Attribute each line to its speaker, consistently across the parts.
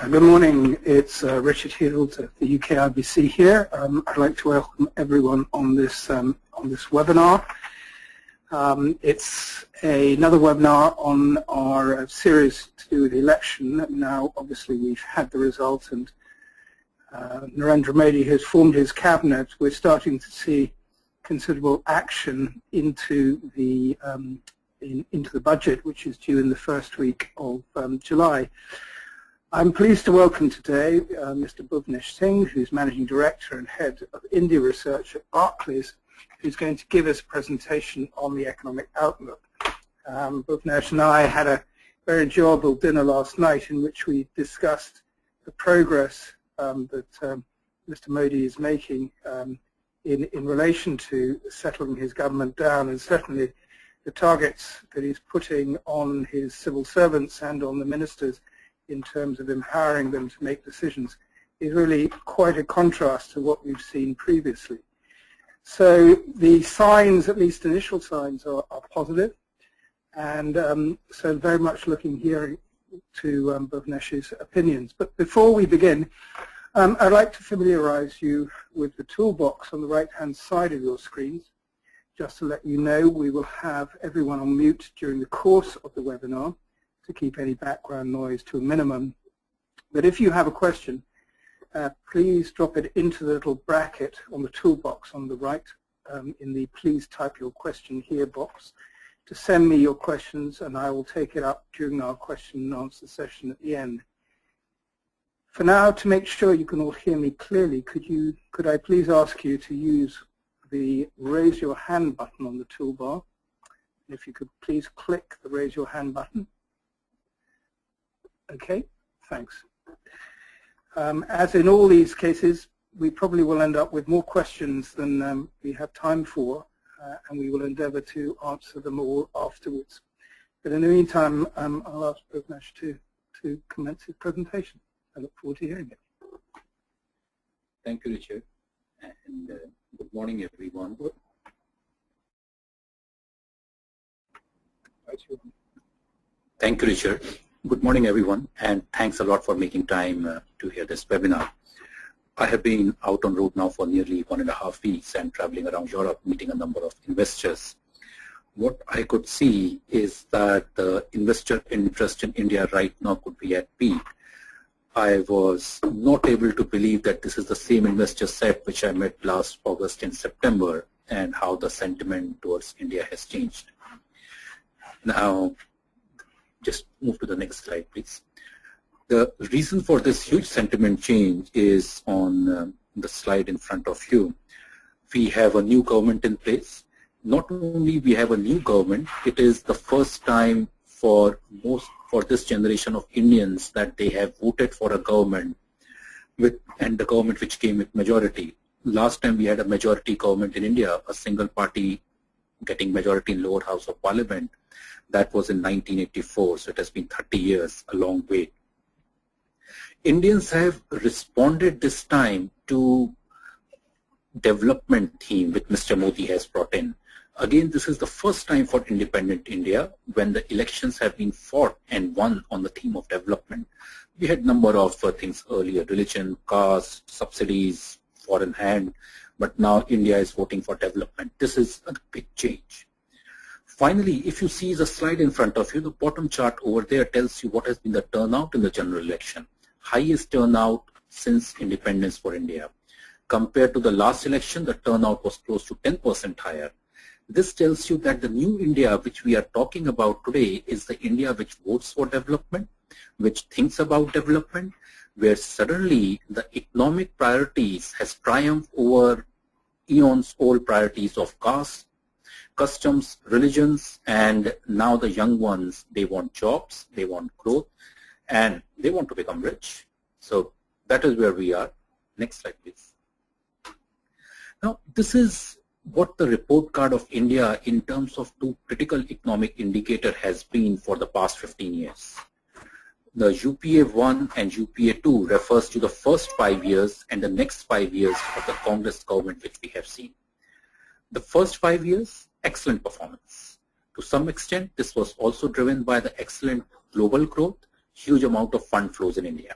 Speaker 1: Good morning. It's Richard Heald at the UK IBC here. I'd like to welcome everyone on this webinar. It's another webinar on our series to do with the election. Now, obviously, we've had the result, and Narendra Modi has formed his cabinet. We're starting to see considerable action into the budget, which is due in the first week of July. I'm pleased to welcome today Mr. Bhuvnesh Singh, who's Managing Director and Head of India Research at Barclays, who's going to give us a presentation on the economic outlook. Bhuvnesh and I had a very enjoyable dinner last night in which we discussed the progress that Mr. Modi is making in relation to settling his government down, and certainly the targets that he's putting on his civil servants and on the ministers in terms of empowering them to make decisions is really quite a contrast to what we've seen previously. So the signs, at least initial signs, are positive, and so very much looking here to Bhuvnesh's opinions. But before we begin, I'd like to familiarize you with the toolbox on the right-hand side of your screens. Just to let you know, we will have everyone on mute during the course of the webinar to keep any background noise to a minimum. But if you have a question, please drop it into the little bracket on the toolbox on the right in the please type your question here box to send me your questions, and I will take it up during our question and answer session at the end. For now, to make sure you can all hear me clearly, could I please ask you to use the raise your hand button on the toolbar? If you could please click the raise your hand button. Okay, thanks. As in all these cases, we probably will end up with more questions than we have time for, and we will endeavour to answer them all afterwards. But in the meantime, I'll ask Bhuvnesh to commence his presentation. I look forward to hearing it.
Speaker 2: Thank you, Richard, and good morning, everyone. Thank you, Richard. Good morning, everyone, and thanks a lot for making time to hear this webinar. I have been out on road now for nearly 1.5 weeks and traveling around Europe, meeting a number of investors. What I could see is that the investor interest in India right now could be at peak. I was not able to believe that this is the same investor set which I met last August and September, and how the sentiment towards India has changed. Now, just move to the next slide, please. The reason for this huge sentiment change is on the slide in front of you. We have a new government in place. Not only we have a new government, it is the first time for this generation of Indians that they have voted for a government and the government which came with majority. Last time we had a majority government in India, a single party getting majority in lower house of parliament. That was in 1984, so it has been 30 years, a long wait. Indians have responded this time to development theme which Mr. Modi has brought in. Again, this is the first time for independent India when the elections have been fought and won on the theme of development. We had a number of things earlier, religion, caste, subsidies, foreign hand, but now India is voting for development. This is a big change. Finally, if you see the slide in front of you, the bottom chart over there tells you what has been the turnout in the general election. Highest turnout since independence for India. Compared to the last election, the turnout was close to 10% higher. This tells you that the new India which we are talking about today is the India which votes for development, which thinks about development, where suddenly the economic priorities has triumphed over eons old priorities of caste, customs, religions, and now the young ones, they want jobs, they want growth, and they want to become rich. So that is where we are. Next slide, please. Now, this is what the report card of India in terms of two critical economic indicator has been for the past 15 years. The UPA1 and UPA2 refers to the first 5 years and the next 5 years of the Congress government which we have seen. The first 5 years, excellent performance. To some extent, this was also driven by the excellent global growth, huge amount of fund flows in India.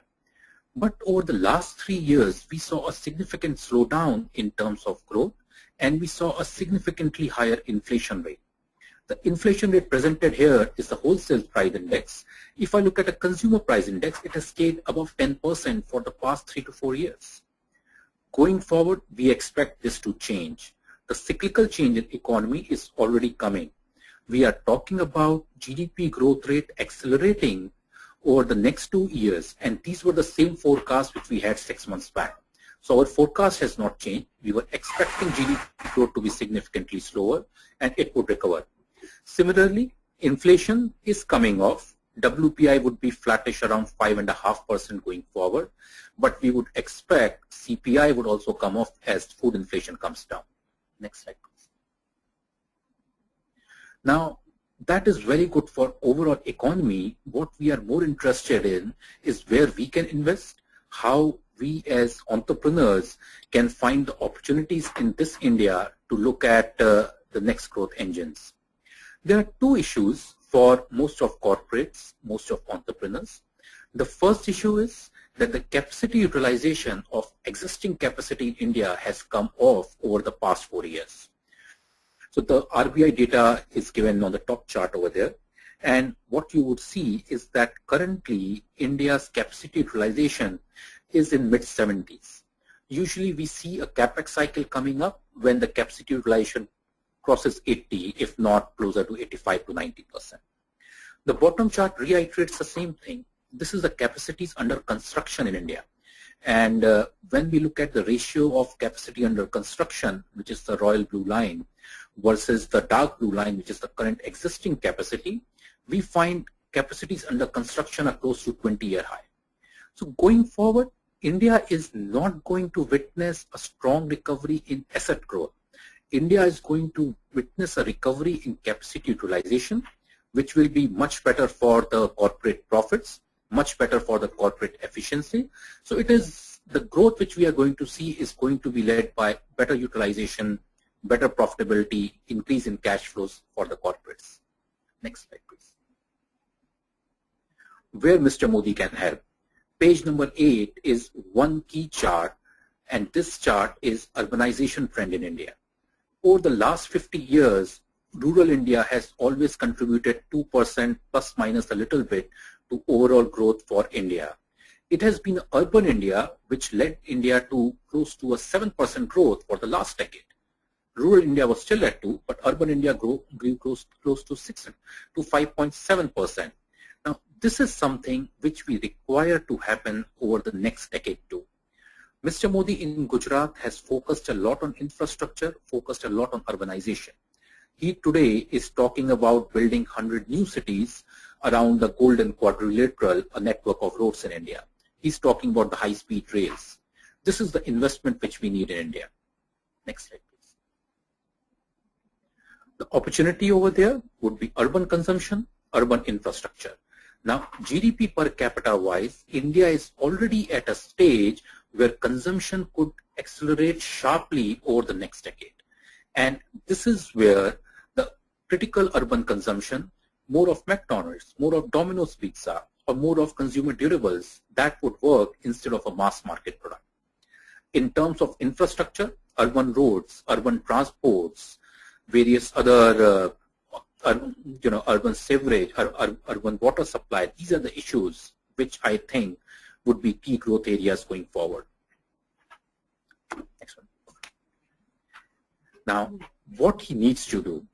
Speaker 2: But over the last 3 years, we saw a significant slowdown in terms of growth, and we saw a significantly higher inflation rate. The inflation rate presented here is the wholesale price index. If I look at a consumer price index, it has stayed above 10% for the past 3 to 4 years. Going forward, we expect this to change. The cyclical change in economy is already coming. We are talking about GDP growth rate accelerating over the next 2 years, and these were the same forecasts which we had 6 months back. So our forecast has not changed. We were expecting GDP growth to be significantly slower, and it would recover. Similarly, inflation is coming off. WPI would be flattish around 5.5% going forward, but we would expect CPI would also come off as food inflation comes down. Next slide, please. Now, that is very good for overall economy. What we are more interested in is where we can invest, how we as entrepreneurs can find the opportunities in this India to look at the next growth engines. There are two issues for most of corporates, most of entrepreneurs. The first issue is that the capacity utilization of existing capacity in India has come off over the past 4 years. So the RBI data is given on the top chart over there. And what you would see is that currently India's capacity utilization is in mid-70s. Usually we see a capex cycle coming up when the capacity utilization crosses 80, if not closer to 85 to 90%. The bottom chart reiterates the same thing. This is the capacities under construction in India. And when we look at the ratio of capacity under construction, which is the royal blue line, versus the dark blue line, which is the current existing capacity, we find capacities under construction are close to 20-year high. So going forward, India is not going to witness a strong recovery in asset growth. India is going to witness a recovery in capacity utilization, which will be much better for the corporate profits, much better for the corporate efficiency. So it is the growth which we are going to see is going to be led by better utilization, better profitability, increase in cash flows for the corporates. Next slide, please. Where Mr. Modi can help. Page number 8 is one key chart, and this chart is urbanization trend in India. Over the last 50 years, rural India has always contributed 2% plus minus a little bit to overall growth for India. It has been urban India which led India to close to a 7% growth for the last decade. Rural India was still at 2, but urban India grew close to 5.7%. Now, this is something which we require to happen over the next decade too. Mr. Modi in Gujarat has focused a lot on infrastructure, focused a lot on urbanization. He today is talking about building 100 new cities around the Golden Quadrilateral, a network of roads in India. He's talking about the high-speed rails. This is the investment which we need in India. Next slide, please. The opportunity over there would be urban consumption, urban infrastructure. Now, GDP per capita wise, India is already at a stage where consumption could accelerate sharply over the next decade. And this is where the critical urban consumption, more of McDonald's, more of Domino's Pizza, or more of consumer durables, that would work instead of a mass market product. In terms of infrastructure, urban roads, urban transports, various other urban sewerage, urban water supply, these are the issues which I think would be key growth areas going forward. Next one. Now, what he needs to do,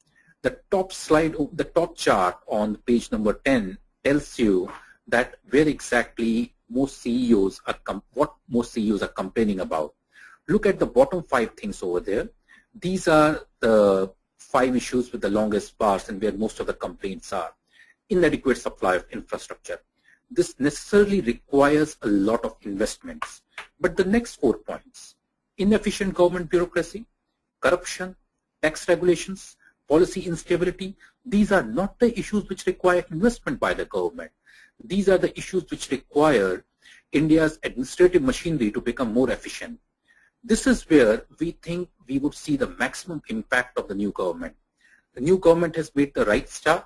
Speaker 2: the top slide, the top chart on page number 10 tells you that where exactly most CEOs are, what most CEOs are complaining about. Look at the bottom 5 things over there. These are the 5 issues with the longest bars and where most of the complaints are. Inadequate supply of infrastructure. This necessarily requires a lot of investments. But the next 4 points, inefficient government bureaucracy, corruption, tax regulations, policy instability, these are not the issues which require investment by the government. These are the issues which require India's administrative machinery to become more efficient. This is where we think we would see the maximum impact of the new government. The new government has made the right start,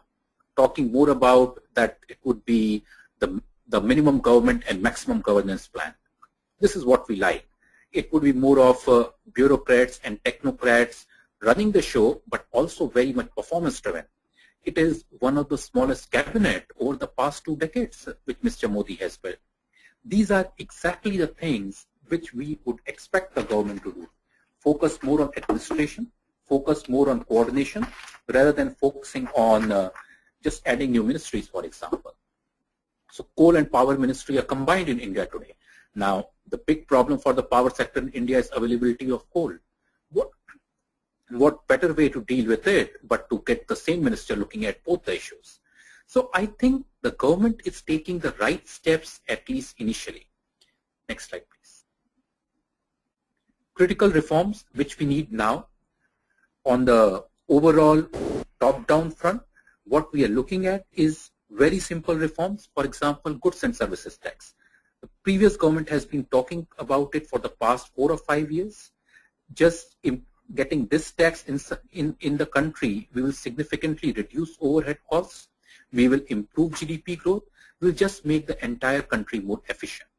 Speaker 2: talking more about that it would be the minimum government and maximum governance plan. This is what we like. It would be more of bureaucrats and technocrats running the show, but also very much performance driven. It is one of the smallest cabinet over the past 2 decades which Mr. Modi has built. These are exactly the things which we would expect the government to do. Focus more on administration, focus more on coordination, rather than focusing on just adding new ministries, for example. So coal and power ministry are combined in India today. Now, the big problem for the power sector in India is availability of coal. What better way to deal with it but to get the same minister looking at both the issues? So I think the government is taking the right steps, at least initially. Next slide, please. Critical reforms which we need now. On the overall top-down front, what we are looking at is very simple reforms. For example, goods and services tax. The previous government has been talking about it for the past 4 or 5 years. Just getting this tax in the country, we will significantly reduce overhead costs. We will improve GDP growth. We will just make the entire country more efficient.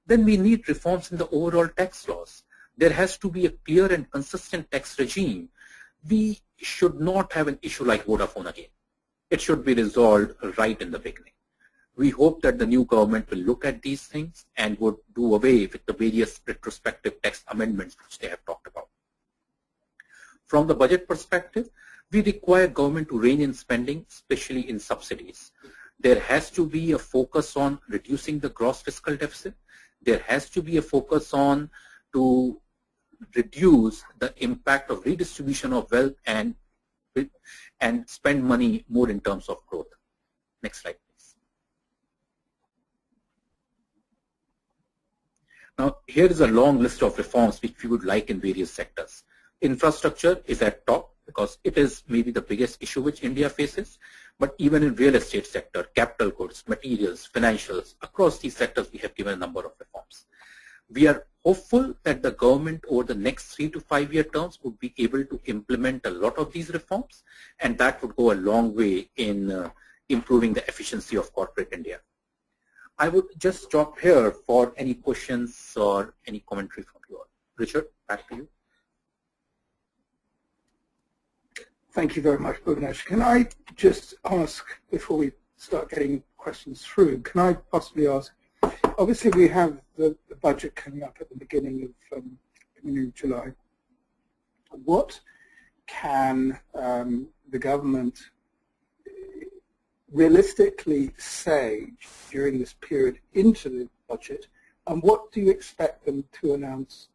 Speaker 2: Then we need reforms in the overall tax laws. There has to be a clear and consistent tax regime. We should not have an issue like Vodafone again. It should be resolved right in the beginning. We hope that the new government will look at these things and would do away with the various retrospective tax amendments which they have talked about. From the budget perspective, we require government to rein in spending, especially in subsidies. There has to be a focus on reducing the gross fiscal deficit. There has to be a focus on to reduce the impact of redistribution of wealth and spend money more in terms of growth. Next slide, please. Now, here is a long list of reforms which we would like in various sectors. Infrastructure is at top because it is maybe the biggest issue which India faces, but even in real estate sector, capital goods, materials, financials, across these sectors we have given a number of reforms. We are hopeful that the government over the next 3 to 5 year terms would be able to implement a lot of these reforms, and that would go a long way in improving the efficiency of corporate India. I would just stop here for any questions or any commentary from you all. Richard, back to you.
Speaker 1: Thank you very much, Bhuvnesh. Can I just ask, before we start getting questions through, can I possibly ask, obviously we have the budget coming up at the beginning of July. What can the government realistically say during this period into the budget, and what do you expect them to announce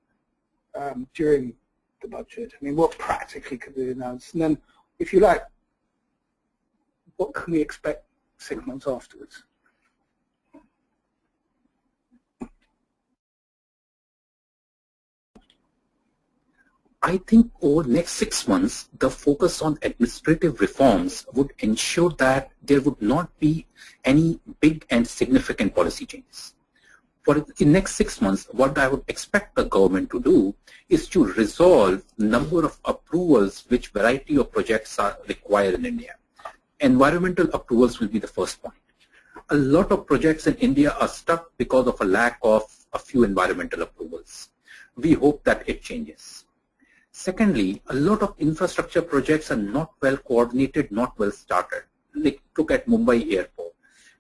Speaker 1: during the budget? I mean, what practically could they announce? And then, if you like, what can we expect 6 months afterwards?
Speaker 2: I think over the next 6 months, the focus on administrative reforms would ensure that there would not be any big and significant policy changes. For the next 6 months, what I would expect the government to do is to resolve the number of approvals which variety of projects are required in India. Environmental approvals will be the first point. A lot of projects in India are stuck because of a lack of a few environmental approvals. We hope that it changes. Secondly, a lot of infrastructure projects are not well coordinated, not well started. Like, look at Mumbai Airport.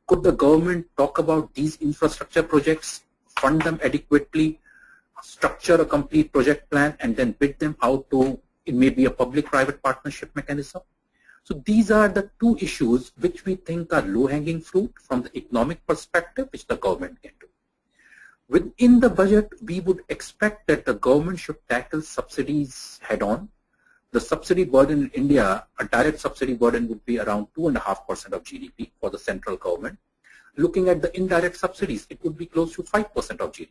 Speaker 2: Could the government talk about these infrastructure projects, fund them adequately, structure a complete project plan, and then bid them out to, it may be a public-private partnership mechanism? So these are the two issues which we think are low-hanging fruit from the economic perspective, which the government can do. Within the budget, we would expect that the government should tackle subsidies head-on. The subsidy burden in India, a direct subsidy burden would be around 2.5% of GDP for the central government. Looking at the indirect subsidies, it would be close to 5% of GDP.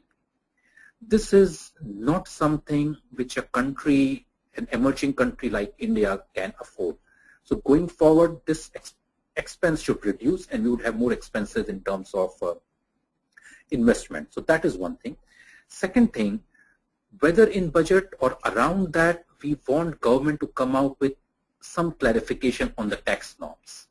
Speaker 2: This is not something which a country, an emerging country like India can afford. So going forward, this expense should reduce and we would have more expenses in terms of investment. So that is one thing. Second thing, whether in budget or around that, we want government to come out with some clarification on the tax norms.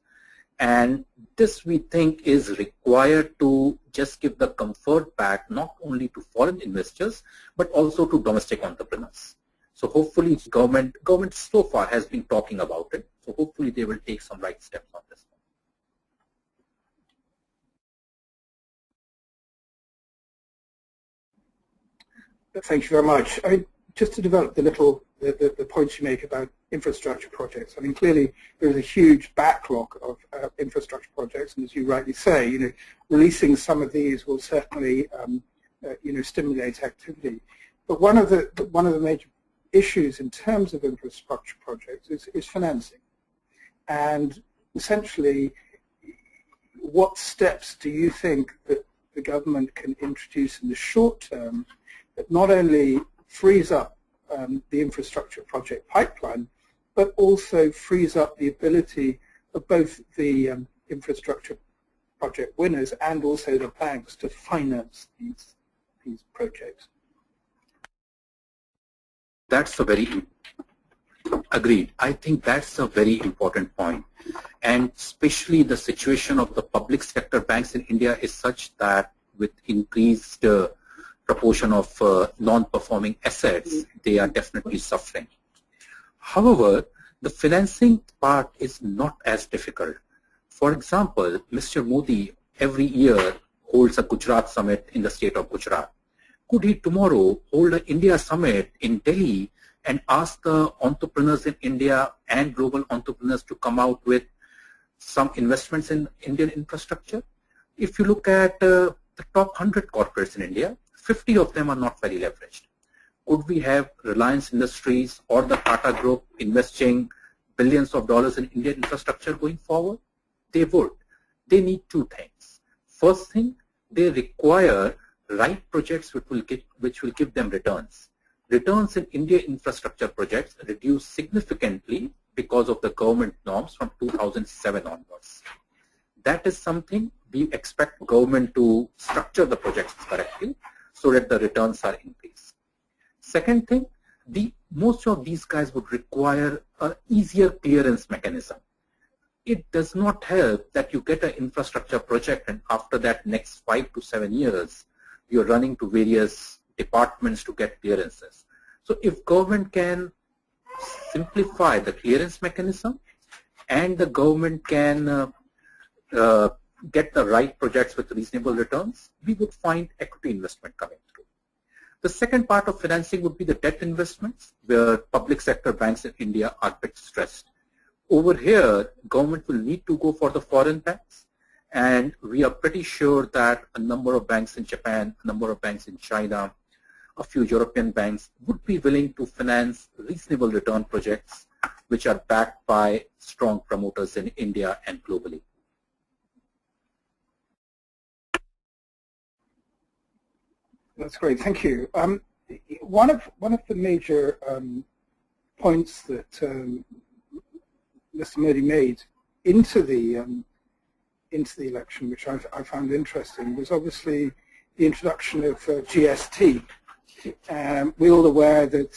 Speaker 2: And this we think is required to just give the comfort back not only to foreign investors but also to domestic entrepreneurs. So hopefully government so far has been talking about it. So hopefully they will take some right steps on this.
Speaker 1: Thank you very much. I mean, just to develop the points you make about infrastructure projects. I mean, clearly there is a huge backlog of infrastructure projects, and as you rightly say, releasing some of these will certainly, stimulate activity. But one of the major issues in terms of infrastructure projects is financing. And essentially, what steps do you think that the government can introduce in the short term that not only frees up the infrastructure project pipeline, but also frees up the ability of both the infrastructure project winners and also the banks to finance these projects?
Speaker 2: That's a very agreed. I think that's a very important point. And especially the situation of the public sector banks in India is such that with increased proportion of non-performing assets, they are definitely suffering. However, the financing part is not as difficult. For example, Mr. Modi every year holds a Gujarat summit in the state of Gujarat. Could he tomorrow hold an India summit in Delhi and ask the entrepreneurs in India and global entrepreneurs to come out with some investments in Indian infrastructure? If you look at the top 100 corporates in India, 50 of them are not very leveraged. Could we have Reliance Industries or the Tata Group investing billions of dollars in Indian infrastructure going forward? They would. They need two things. First thing, they require right projects which will give them returns. Returns in Indian infrastructure projects reduce significantly because of the government norms from 2007 onwards. That is something we expect government to structure the projects correctly so that the returns are increased. Second thing, most of these guys would require an easier clearance mechanism. It does not help that you get an infrastructure project and after that next 5 to 7 years, you're running to various departments to get clearances. So if government can simplify the clearance mechanism and the government can get the right projects with reasonable returns, we would find equity investment coming through. The second part of financing would be the debt investments, where public sector banks in India are a bit stressed. Over here, government will need to go for the foreign banks, and we are pretty sure that a number of banks in Japan, a number of banks in China, a few European banks would be willing to finance reasonable return projects which are backed by strong promoters in India and globally.
Speaker 1: That's great, thank you. One of the major points that Mr. Modi made into the election, which I found interesting, was obviously the introduction of GST. We're all aware that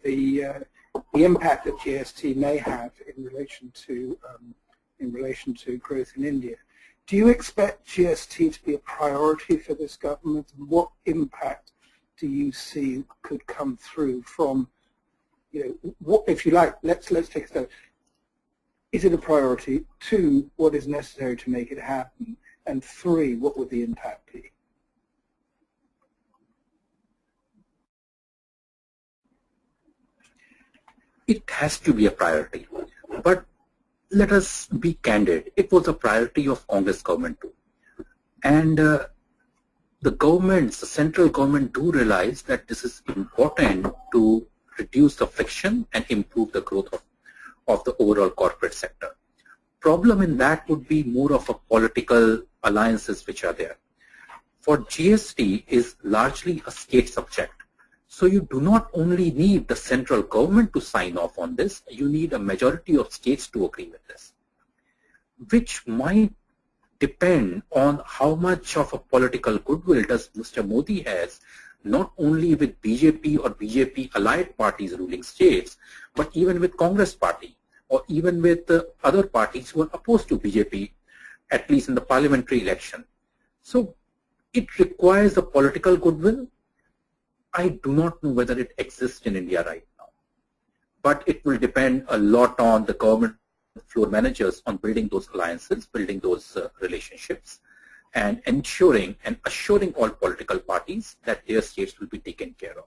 Speaker 1: the impact that GST may have in relation to growth in India. Do you expect GST to be a priority for this government? And what impact do you see could come through from, what, if you like, let's take a step. Is it a priority? 2, what is necessary to make it happen? And 3, what would the impact be?
Speaker 2: It has to be a priority, but let us be candid. It was a priority of Congress government too. And the central government do realize that this is important to reduce the friction and improve the growth of the overall corporate sector. Problem in that would be more of a political alliances which are there. For GST is largely a state subject. So you do not only need the central government to sign off on this, you need a majority of states to agree with this, which might depend on how much of a political goodwill does Mr. Modi has, not only with BJP or BJP allied parties ruling states, but even with Congress party. or even with other parties who are opposed to BJP, at least in the parliamentary election. So it requires a political goodwill. I do not know whether it exists in India right now, but it will depend a lot on the government floor managers on building those alliances, building those relationships, and ensuring and assuring all political parties that their states will be taken care of.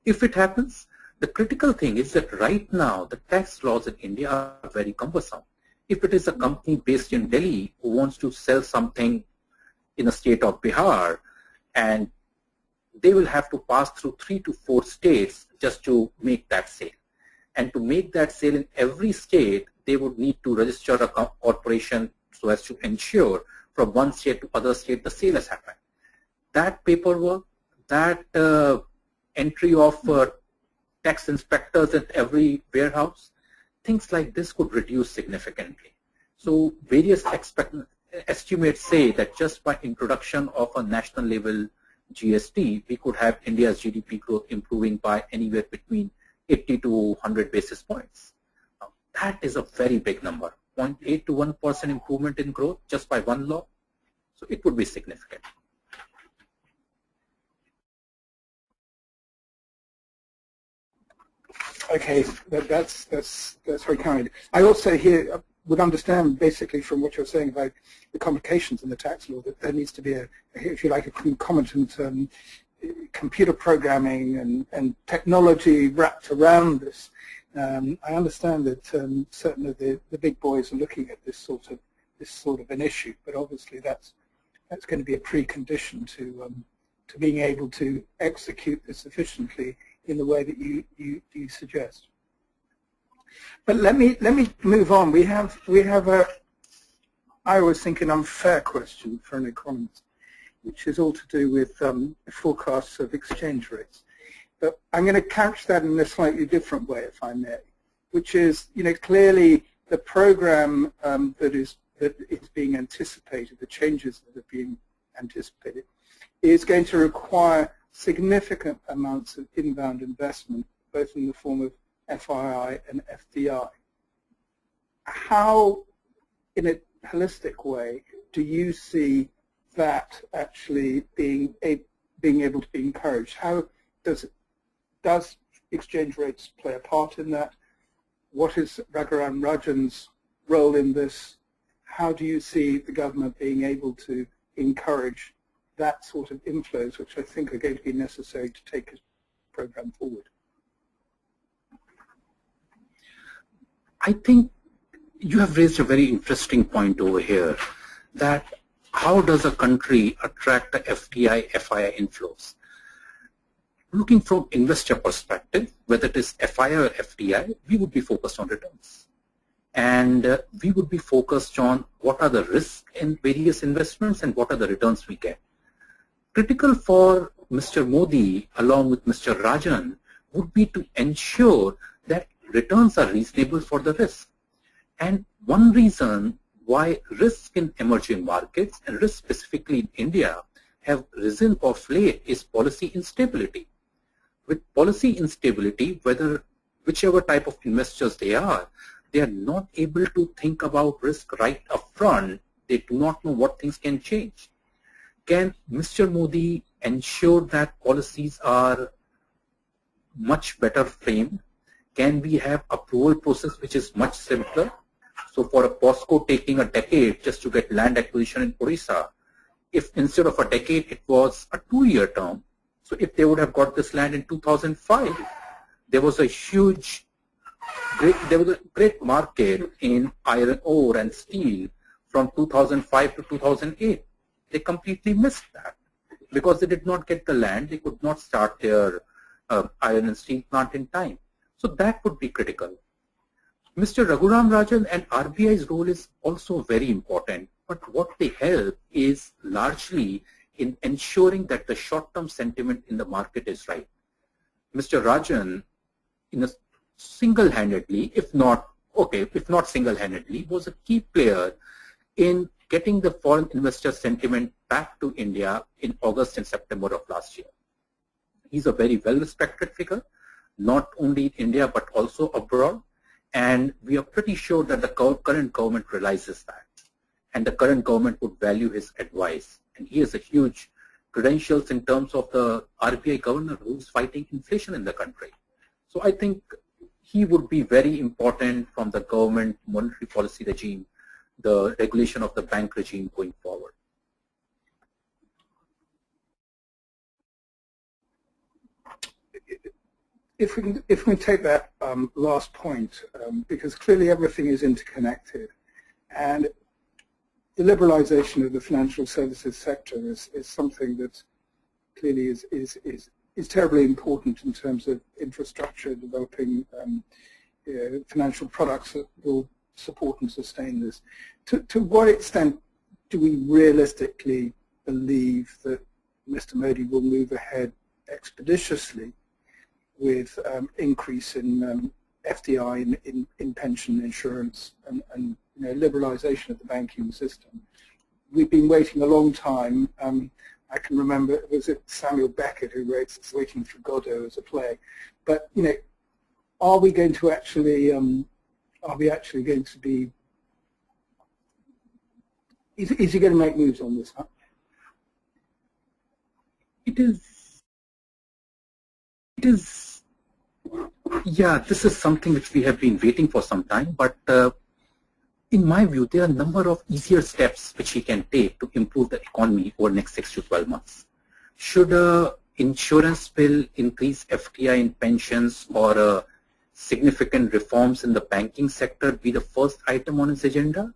Speaker 2: If it happens, the critical thing is that right now the tax laws in India are very cumbersome. If it is a company based in Delhi who wants to sell something in the state of Bihar, and they will have to pass through 3 to 4 states just to make that sale. And to make that sale in every state, they would need to register a corporation so as to ensure from one state to other state the sale has happened. That paperwork, that entry of tax inspectors at every warehouse, things like this could reduce significantly. So various estimates say that just by introduction of a national level GST, we could have India's GDP growth improving by anywhere between 80 to 100 basis points. Now, that is a very big number, 0.8 to 1% improvement in growth just by one law. So it would be significant.
Speaker 1: Okay, that's very kind. I also here would understand basically from what you're saying about the complications in the tax law that there needs to be a, if you like, a concomitant computer programming and technology wrapped around this. I understand that certain of the big boys are looking at this sort of an issue, but obviously that's going to be a precondition to being able to execute this efficiently in the way that you suggest. But let me move on. We have a, I always think, an unfair question for an economist, which is all to do with forecasts of exchange rates. But I'm going to couch that in a slightly different way, if I may, which is, clearly the program that is being anticipated, the changes that are being anticipated, is going to require significant amounts of inbound investment, both in the form of FII and FDI. How, in a holistic way, do you see that actually being able to be encouraged? How does exchange rates play a part in that? What is Raghuram Rajan's role in this? How do you see the government being able to encourage that sort of inflows, which I think are going to be necessary to take this program forward?
Speaker 2: I think you have raised a very interesting point over here, that how does a country attract the FDI, FII inflows? Looking from investor perspective, whether it is FII or FDI, we would be focused on returns. And we would be focused on what are the risks in various investments and what are the returns we get. Critical for Mr. Modi, along with Mr. Rajan, would be to ensure that returns are reasonable for the risk. And one reason why risks in emerging markets and risks specifically in India have risen of late is policy instability. With policy instability, whichever type of investors they are not able to think about risk right up front. They do not know what things can change. Can Mr. Modi ensure that policies are much better framed? Can we have approval process which is much simpler? So for a POSCO taking a decade just to get land acquisition in Orissa, if instead of a decade it was a 2-year term, so if they would have got this land in 2005, there was a great market in iron ore and steel from 2005 to 2008. They completely missed that because they did not get the land. They could not start their iron and steel plant in time. So that would be critical. Mr. Raghuram Rajan and RBI's role is also very important, but what they help is largely in ensuring that the short-term sentiment in the market is right. Mr. Rajan, single-handedly, if not single-handedly, was a key player in getting the foreign investor sentiment back to India in August and September of last year. He's a very well-respected figure, not only in India but also abroad, And we are pretty sure that the current government realizes that. And the current government would value his advice. And he has a huge credentials in terms of the RBI governor who's fighting inflation in the country. So I think he would be very important from the government monetary policy regime, the regulation of the bank regime going forward.
Speaker 1: If we take that last point, because clearly everything is interconnected, and the liberalization of the financial services sector is something that clearly is terribly important in terms of infrastructure, developing financial products that will support and sustain this. To what extent do we realistically believe that Mr. Modi will move ahead expeditiously with increase in FDI in pension insurance and liberalization of the banking system? We've been waiting a long time. I can remember, was it Samuel Beckett who wrote Waiting for Godot as a play? But are we going to actually going to be? Is he going to make moves on this? Huh?
Speaker 2: It is, yeah, this is something which we have been waiting for some time, but in my view, there are a number of easier steps which he can take to improve the economy over the next 6 to 12 months. Should an insurance bill increase FDI in pensions or significant reforms in the banking sector be the first item on his agenda?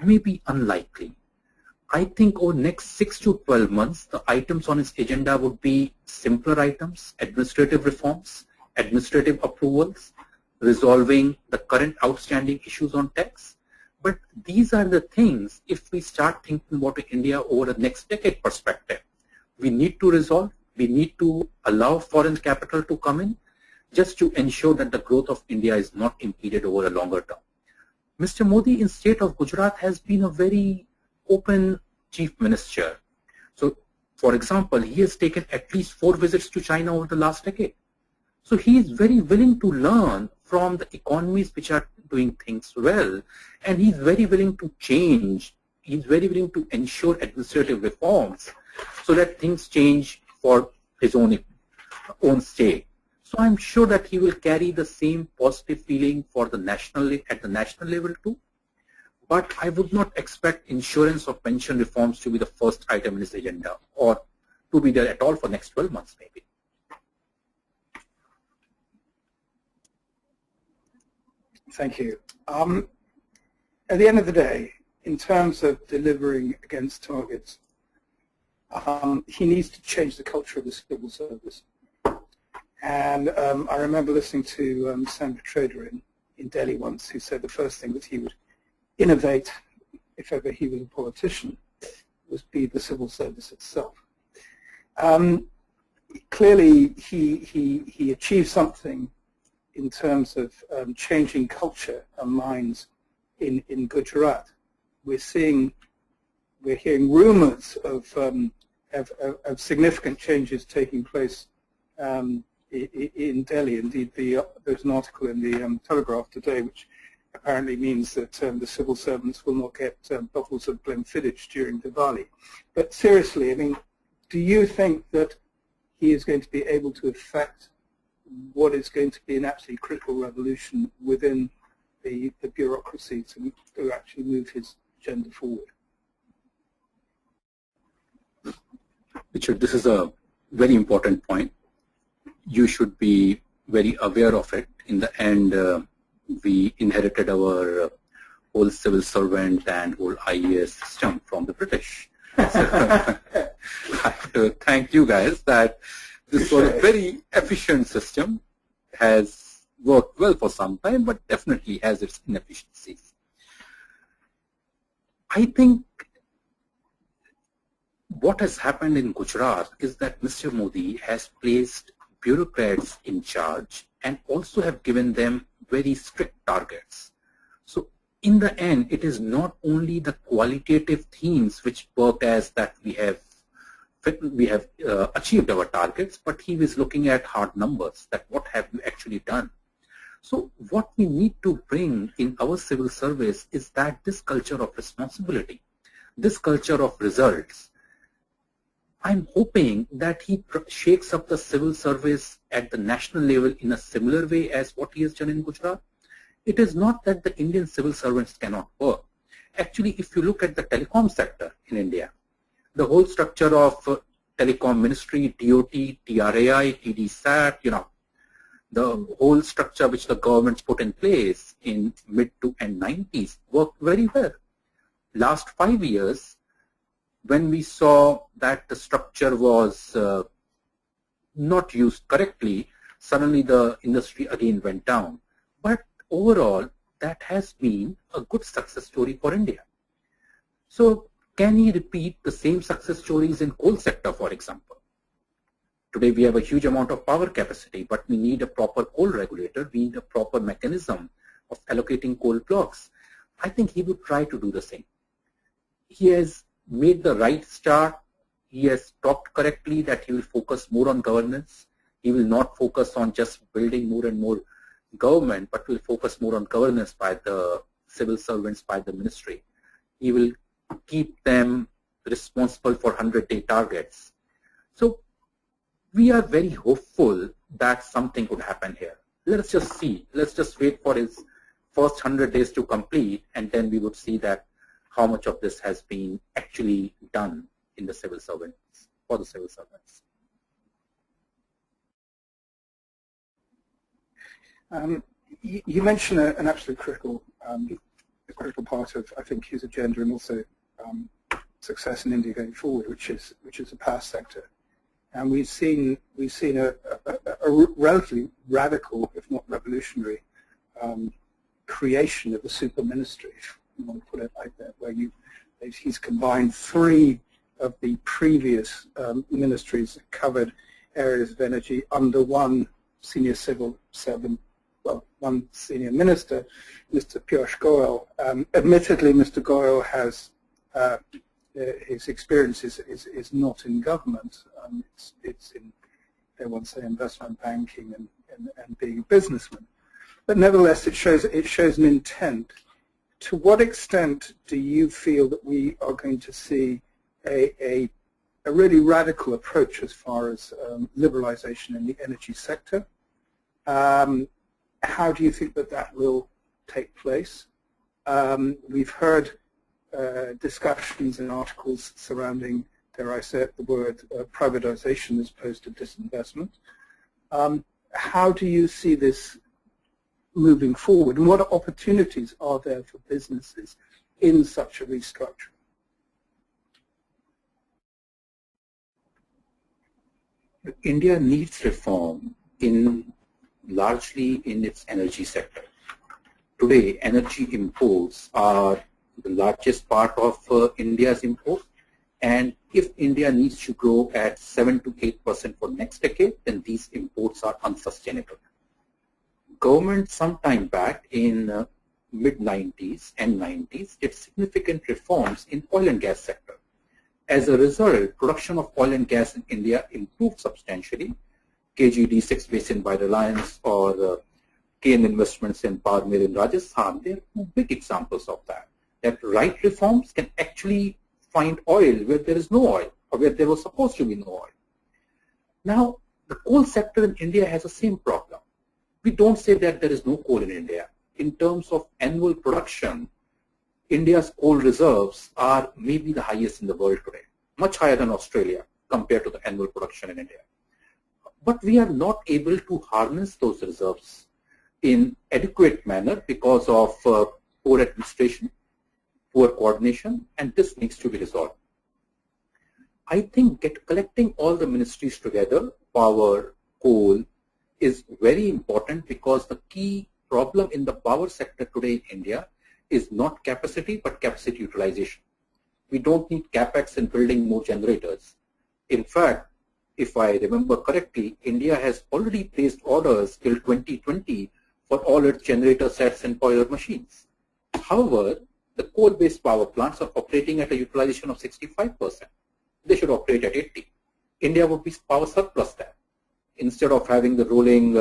Speaker 2: Maybe unlikely. I think over the next 6 to 12 months, the items on his agenda would be simpler items, administrative reforms, administrative approvals, resolving the current outstanding issues on tax. But these are the things, if we start thinking about India over the next decade perspective, we need to resolve, we need to allow foreign capital to come in just to ensure that the growth of India is not impeded over a longer term. Mr. Modi in state of Gujarat has been a very open chief minister. So, for example, he has taken at least 4 visits to China over the last decade. So he is very willing to learn from the economies which are doing things well, and he's very willing to change. He's very willing to ensure administrative reforms so that things change for his own state. So I'm sure that he will carry the same positive feeling for the at the national level too. But I would not expect insurance or pension reforms to be the first item in his agenda, or to be there at all for next 12 months maybe.
Speaker 1: Thank you. At the end of the day, in terms of delivering against targets, he needs to change the culture of the civil service. And I remember listening to Sam Petrader in Delhi once, who said the first thing that he would innovate, if ever he was a politician, was be the civil service itself. Clearly, he achieved something in terms of changing culture and minds in Gujarat. We're hearing rumors of significant changes taking place in Delhi. Indeed, there's an article in the Telegraph today which apparently means that the civil servants will not get bottles of Glenfiddich during Diwali. But seriously, I mean, do you think that he is going to be able to effect what is going to be an absolutely critical revolution within the bureaucracy to actually move his agenda forward?
Speaker 2: Richard, this is a very important point. You should be very aware of it. In the end, we inherited our whole civil servant and whole IAS system from the British. So, I have to thank you guys that this was a very efficient system, has worked well for some time, but definitely has its inefficiencies. I think what has happened in Gujarat is that Mr. Modi has placed bureaucrats in charge and also have given them very strict targets. So in the end, it is not only the qualitative themes which work as that we have achieved our targets, but he was looking at hard numbers, that what have you actually done. So what we need to bring in our civil service is that this culture of responsibility, this culture of results. I'm hoping that he shakes up the civil service at the national level in a similar way as what he has done in Gujarat. It is not that the Indian civil servants cannot work. Actually, if you look at the telecom sector in India, the whole structure of telecom ministry, DOT, TRAI, TDSAT, the whole structure which the governments put in place in mid to end 90s worked very well. Last 5 years, when we saw that the structure was not used correctly, suddenly the industry again went down. But overall, that has been a good success story for India. So can he repeat the same success stories in coal sector, for example? Today we have a huge amount of power capacity, but we need a proper coal regulator. We need a proper mechanism of allocating coal blocks. I think he would try to do the same. He has made the right start. He has talked correctly that he will focus more on governance. He will not focus on just building more and more government, but will focus more on governance by the civil servants, by the ministry. He will keep them responsible for 100-day targets. So we are very hopeful that something could happen here. Let's just see. Let's just wait for his first 100 days to complete, and then we would see that how much of this has been actually done in the civil servants, for the civil servants.
Speaker 1: You mentioned an absolute critical part of, I think, his agenda and also success in India going forward, which is the power sector. And we've seen a relatively radical, if not revolutionary, creation of a super ministry, if you want to put it like that, where he's combined 3 of the previous ministries that covered areas of energy under one senior civil servant, well, one senior minister, Mr. Piyush Goyal. Admittedly, Mr. Goyal has his experience is not in government. It's in, they want to say, investment banking and being a businessman. But nevertheless, it shows an intent. To what extent do you feel that we are going to see a really radical approach as far as liberalization in the energy sector? How do you think that will take place? We've heard discussions and articles surrounding, dare I say it, the word privatization as opposed to disinvestment. How do you see this moving forward, and what opportunities are there for businesses in such a restructuring?
Speaker 2: India needs reform largely in its energy sector. Today, energy imports are the largest part of India's import, and if India needs to grow at 7 to 8% for next decade, then these imports are unsustainable. Government some time back in mid-90s and 90s did significant reforms in oil and gas sector. As a result, production of oil and gas in India improved substantially. KGD6 Basin by Reliance or KN Investments in Parmer in Rajasthan, they are 2 big examples of that. That right reforms can actually find oil where there is no oil or where there was supposed to be no oil. Now, the coal sector in India has the same problem. We don't say that there is no coal in India. In terms of annual production, India's coal reserves are maybe the highest in the world today, much higher than Australia compared to the annual production in India. But we are not able to harness those reserves in adequate manner because of poor administration, poor coordination, and this needs to be resolved. I think collecting all the ministries together, power, coal, is very important because the key problem in the power sector today in India is not capacity but capacity utilization. We don't need capex in building more generators. In fact, if I remember correctly, India has already placed orders till 2020 for all its generator sets and boiler machines. However, the coal-based power plants are operating at a utilization of 65%. They should operate at 80%. India would be power surplus there. Instead of having the rolling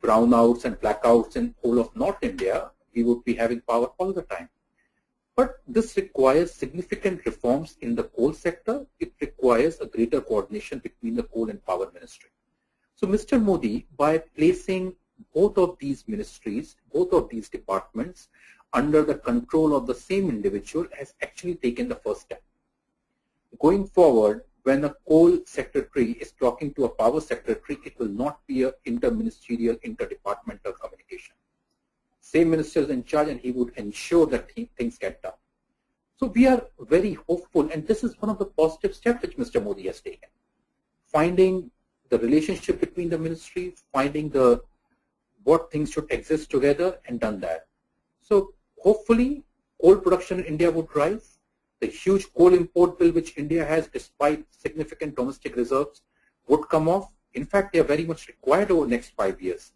Speaker 2: brownouts and blackouts in whole of North India, we would be having power all the time. But this requires significant reforms in the coal sector. It requires a greater coordination between the coal and power ministry. So Mr. Modi, by placing both of these ministries, both of these departments under the control of the same individual, has actually taken the first step. Going forward, when a coal secretary is talking to a power secretary, it will not be an interministerial, interdepartmental communication. Same minister is in charge and he would ensure that things get done. So we are very hopeful, and this is one of the positive steps which Mr. Modi has taken. Finding the relationship between the ministries, finding what things should exist together, and done that. So hopefully coal production in India would rise. The huge coal import bill which India has, despite significant domestic reserves, would come off. In fact, they are very much required over the next 5 years.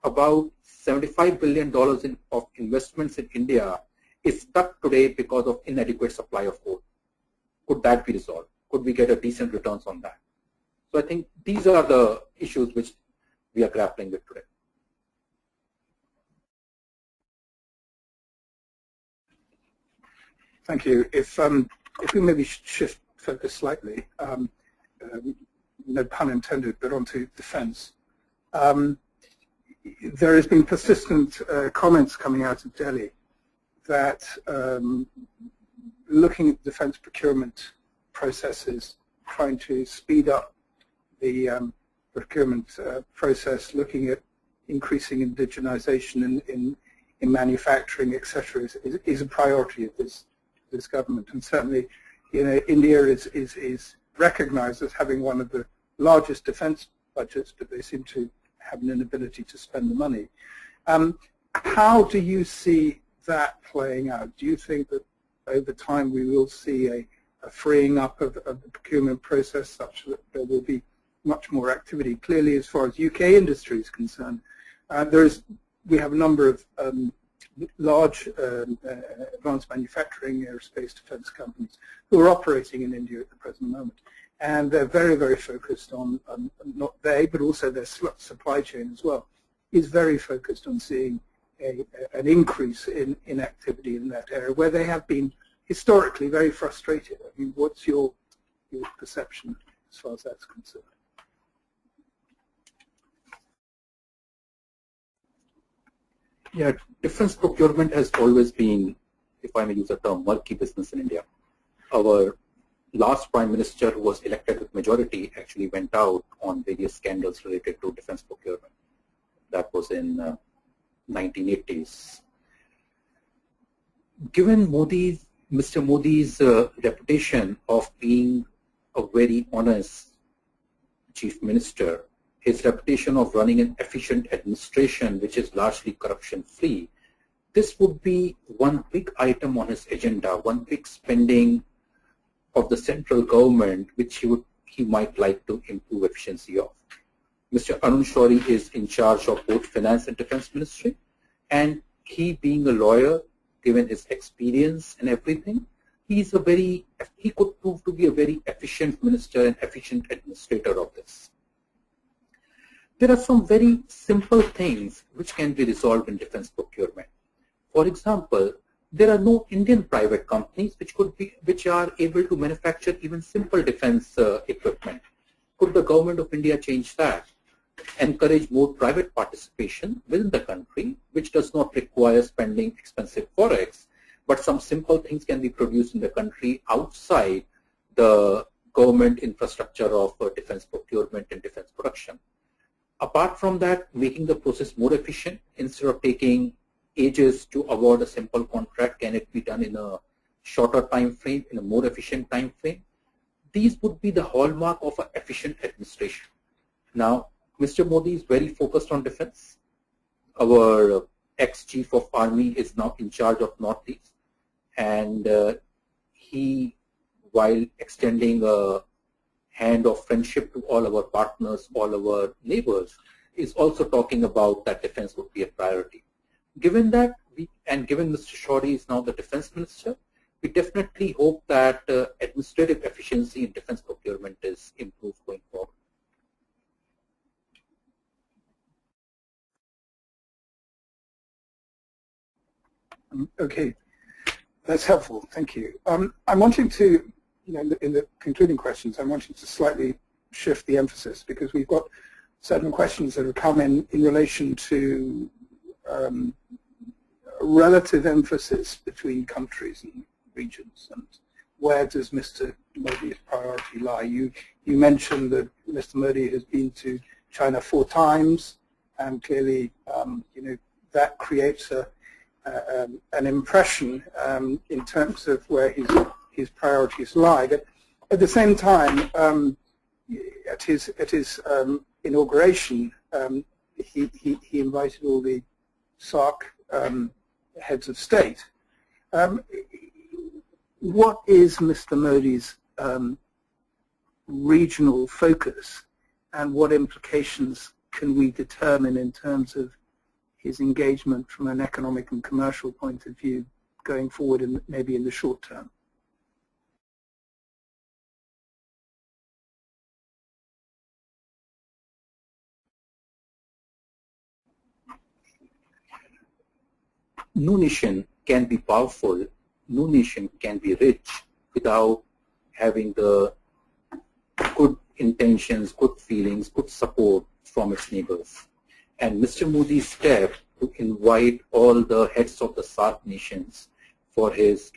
Speaker 2: About $75 billion of investments in India is stuck today because of inadequate supply of coal. Could that be resolved? Could we get a decent returns on that? So I think these are the issues which we are grappling with today.
Speaker 1: Thank you. If we maybe shift focus slightly, no pun intended, but onto defence. There has been persistent comments coming out of Delhi that looking at defence procurement processes, trying to speed up the procurement process, looking at increasing indigenization in manufacturing, etc., is a priority of this government. And certainly, India is recognized as having one of the largest defence budgets, but they seem to have an inability to spend the money. How do you see that playing out? Do you think that over time we will see a freeing up of the procurement process such that there will be much more activity? Clearly, as far as UK industry is concerned, we have a number of large advanced manufacturing aerospace defence companies who are operating in India at the present moment. And they're very, very focused on, not they, but also their supply chain as well, is very focused on seeing an increase in activity in that area, where they have been historically very frustrated. I mean, what's your perception as far as that's concerned?
Speaker 2: Yeah, defence procurement has always been, if I may use the term, murky business in India. Our last Prime Minister, who was elected with majority, actually went out on various scandals related to defence procurement. That was in 1980s. Given Mr. Modi's reputation of being a very honest chief minister, his reputation of running an efficient administration which is largely corruption-free, this would be one big item on his agenda, one big spending of the central government which he might like to improve efficiency of. Mr. Arun Shourie is in charge of both finance and defense ministry, and he, being a lawyer, given his experience and everything, he could prove to be a very efficient minister and efficient administrator of this. There are some very simple things which can be resolved in defense procurement. For example, there are no Indian private companies which are able to manufacture even simple defense equipment. Could the government of India change that? Encourage more private participation within the country, which does not require spending expensive forex, but some simple things can be produced in the country outside the government infrastructure of defense procurement and defense production. Apart from that, making the process more efficient, instead of taking ages to award a simple contract, can it be done in a shorter time frame, in a more efficient time frame? These would be the hallmark of an efficient administration. Now, Mr. Modi is very focused on defense. Our ex-chief of army is now in charge of Northeast, and he, while extending a hand of friendship to all our partners, all our neighbors, is also talking about that defense would be a priority. Given that, given Mr. Shourie is now the defense minister, we definitely hope that administrative efficiency in defense procurement is improved going forward.
Speaker 1: Okay, that's helpful. Thank you. I'm wanting to, in the concluding questions, I'm wanting to slightly shift the emphasis because we've got certain questions that have come in relation to relative emphasis between countries and regions, and where does Mr. Modi's priority lie? You mentioned that Mr. Modi has been to China 4 times, and clearly, that creates an impression in terms of where his priorities lie. But at the same time, at his inauguration, he invited all the SAARC heads of state. What is Mr. Modi's regional focus, and what implications can we determine in terms of his engagement from an economic and commercial point of view going forward, and maybe in the short term?
Speaker 2: No nation can be powerful, no nation can be rich without having the good intentions, good feelings, good support from its neighbors. And Mr. Modi's step to invite all the heads of the SAARC nations for his,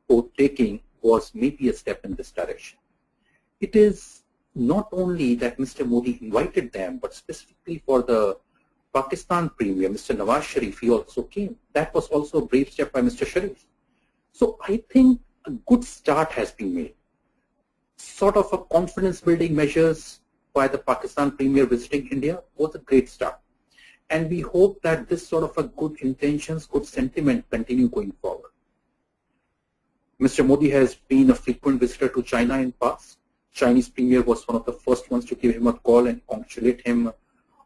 Speaker 2: oath taking was maybe a step in this direction. It is not only that Mr. Modi invited them, but specifically for the Pakistan Premier, Mr. Nawaz Sharif, he also came. That was also a brave step by Mr. Sharif. So I think a good start has been made. Sort of a confidence building measures by the Pakistan Premier visiting India was a great start. And we hope that this sort of a good intentions, good sentiment continue going forward. Mr. Modi has been a frequent visitor to China in past. Chinese Premier was one of the first ones to give him a call and congratulate him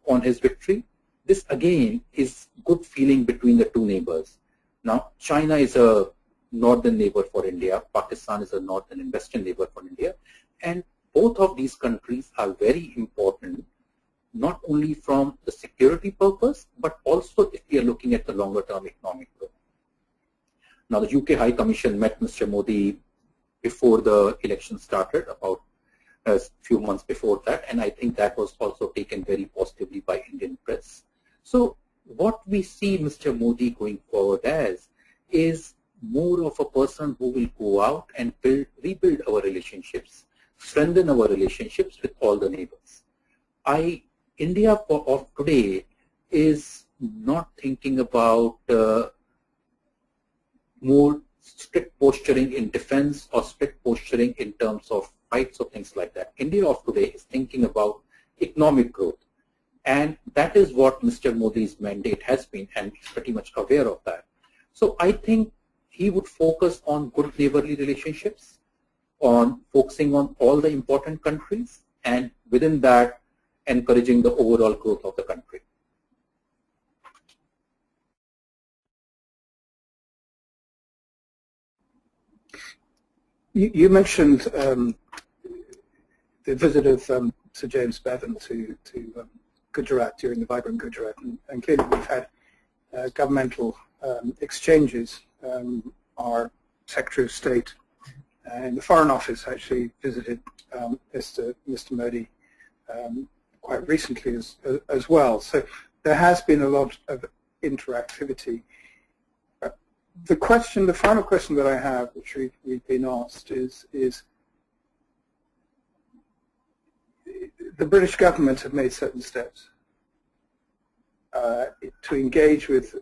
Speaker 2: on his victory. This again is good feeling between the two neighbors. Now, China is a northern neighbor for India. Pakistan is a northern and western neighbor for India. And both of these countries are very important, not only from the security purpose, but also if we are looking at the longer term economic growth. Now, the UK High Commission met Mr. Modi before the election started, about a few months before that, and I think that was also taken very positively by Indian press. So what we see Mr. Modi going forward as is more of a person who will go out and rebuild our relationships, strengthen our relationships with all the neighbors. India of today is not thinking about more strict posturing in defense or strict posturing in terms of fights or things like that. India of today is thinking about economic growth. And that is what Mr. Modi's mandate has been, and he's pretty much aware of that. So I think he would focus on good neighborly relationships, on focusing on all the important countries, and within that, encouraging the overall growth of the country.
Speaker 1: You mentioned the visit of Sir James Bevan to Gujarat during the Vibrant Gujarat, and clearly we've had governmental exchanges. Our Secretary of State and the Foreign Office actually visited Mr. Modi quite recently as well. So there has been a lot of interactivity. The final question that I have, which we've been asked, is the British government have made certain steps to engage with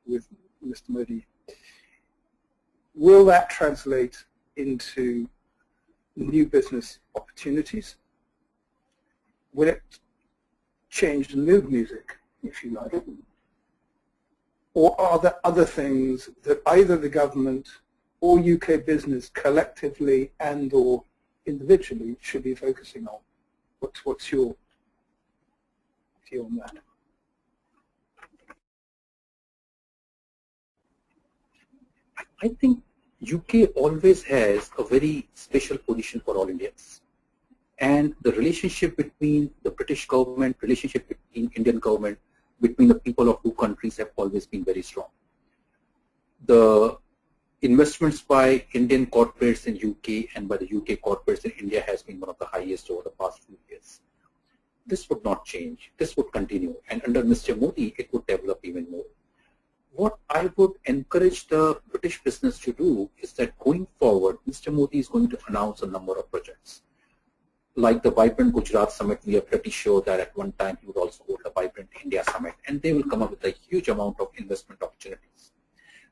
Speaker 1: Mr. Modi. Will that translate into new business opportunities? Will it change the mood music, if you like? Or are there other things that either the government or UK business collectively and or individually should be focusing on? What's your view on that?
Speaker 2: I think UK always has a very special position for all Indians. And the relationship between the British government, relationship between Indian government, between the people of two countries have always been very strong. The investments by Indian corporates in UK and by the UK corporates in India has been one of the highest over the past few years. This would not change. This would continue. And under Mr. Modi, it would develop even more. What I would encourage the British business to do is that going forward, Mr. Modi is going to announce a number of projects. Like the Vibrant Gujarat Summit, we are pretty sure that at one time he would also hold the Vibrant India Summit, and they will come up with a huge amount of investment opportunities.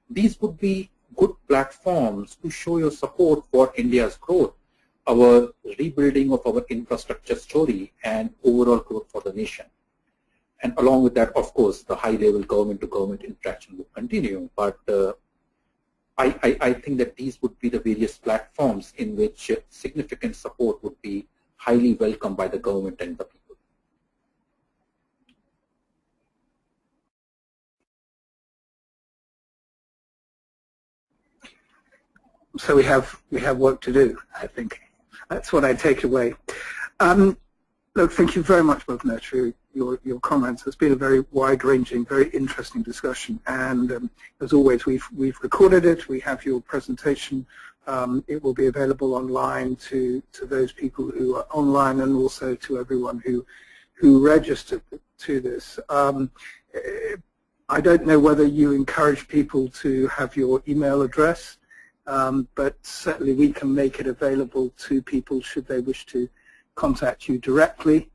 Speaker 2: These would be good platforms to show your support for India's growth, our rebuilding of our infrastructure story, and overall growth for the nation. And along with that, of course, the high-level government-to-government interaction will continue. But I think that these would be the various platforms in which significant support would be highly welcomed by the government and the people.
Speaker 1: So we have work to do, I think. That's what I take away. Look, thank you very much, Bhuvnesh, for your comments. It's been a very wide-ranging, very interesting discussion, and as always, we've recorded it. We have your presentation. It will be available online to those people who are online, and also to everyone who registered to this. I don't know whether you encourage people to have your email address, but certainly we can make it available to people should they wish to contact you directly,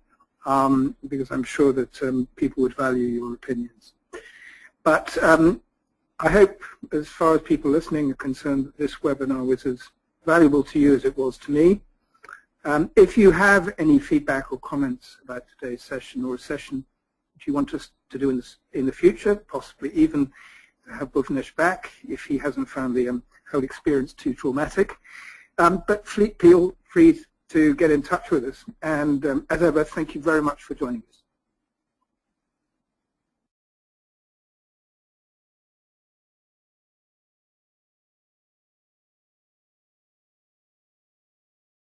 Speaker 1: because I'm sure that people would value your opinions. But I hope, as far as people listening are concerned, that this webinar was as valuable to you as it was to me. If you have any feedback or comments about today's session, or a session that you want us to do in the future, possibly even have Bhuvnesh back if he hasn't found the whole experience too traumatic, but feel free to get in touch with us. And as ever, thank you very much for joining us.